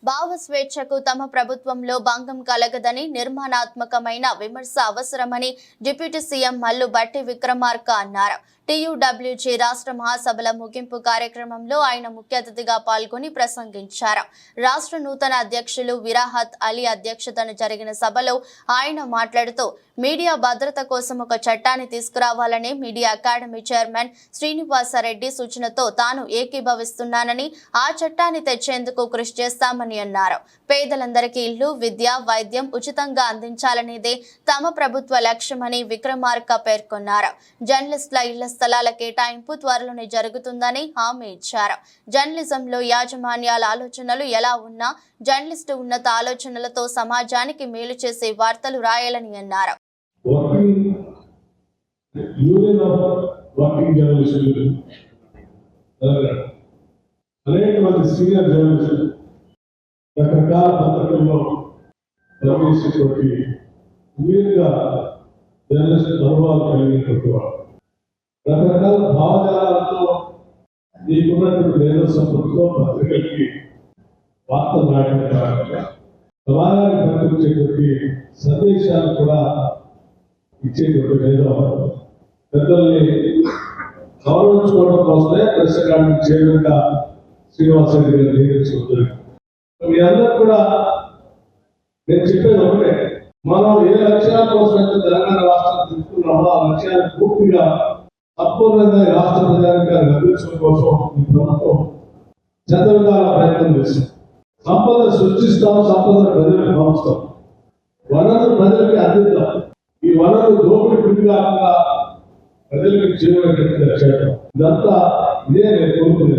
భావ స్వేచ్ఛకు తమ ప్రభుత్వంలో భంగం కలగదని నిర్మాణాత్మకమైన విమర్శ అవసరమని డిప్యూటీ సీఎం మల్లు భట్టి విక్రమార్క అన్నారు. టీయూడబ్ల్యూజీ రాష్ట్ర మహాసభల ముగింపు కార్యక్రమంలో ఆయన ముఖ్య అతిథిగా పాల్గొని ప్రసంగించారు. రాష్ట్ర నూతన అధ్యక్షులు విరాహత్ అలీ అధ్యక్షతన జరిగిన సభలో ఆయన మాట్లాడుతూ మీడియా భద్రత కోసం ఒక చట్టాన్ని తీసుకురావాలని మీడియా అకాడమీ చైర్మన్ శ్రీనివాసరెడ్డి సూచనతో తాను ఏకీభవిస్తున్నానని, ఆ చట్టాన్ని తెచ్చేందుకు కృషి చేస్తామని అన్నారు. పేదలందరికీ ఇల్లు, విద్య, వైద్యం ఉచితంగా అందించాలనేదే తమ ప్రభుత్వ లక్ష్యమని విక్రమార్క పేర్కొన్నారు. జర్నలిస్టుల ఇళ్ల స్థలాల కేటాయింపు త్వరలోనే జరుగుతుందని హామీ ఇచ్చారు. జర్నలిజంలో యాజమాన్యాల ఆలోచనలు ఎలా ఉన్నా జర్నలిస్టు ఉన్నత ఆలోచనలతో సమాజానికి మేలు చేసే వార్తలు రాయాలని అన్నారు. అనేక మంది సీనియర్ జర్నలిస్టులు రకరకాల పత్రికల్లో ప్రవేశించి వీరుగా జర్నలిస్ట్ అనుభవాలు కలిగినటువంటి వాడు రకరకాల భావజాలతో నీకున్నటువంటి మేధో సంపత్తితో పత్రికలకి వార్తలు రాయడం కాకుండా సమాజానికి పంపించేటువంటి సందేశాలు కూడా ఇచ్చేటువంటి మేధో పెద్దల్ని గౌరవించుకోవడం కోసమే ప్రెస్ అకాడమీ చైర్మన్గా శ్రీనివాసరెడ్డి గారు నియమించుకుంటారు. మీ అందరూ కూడా నేను చెప్పేది ఒకటే, మనం ఏ లక్ష్యాల కోసం అయితే తెలంగాణ రాష్ట్రాన్ని తీసుకున్నామో ఆ లక్ష్యాన్ని పూర్తిగా సంపూర్ణంగా రాష్ట్ర ప్రజానికి అందించడం కోసం ఈ ప్రభుత్వం శతవిధాల ప్రయత్నం చేస్తాం. సంపద సృష్టిస్తాం, సంపద ప్రజలకు పంచుతాం, వనరులు ప్రజలకి అందిద్దాం. ఈ వనరులు దోపిడి పిడి కాకుండా ప్రజలకు చేరువైనట్టుగా చేయడం, ఇదంతా ఇదే నేను కోరుకునేది.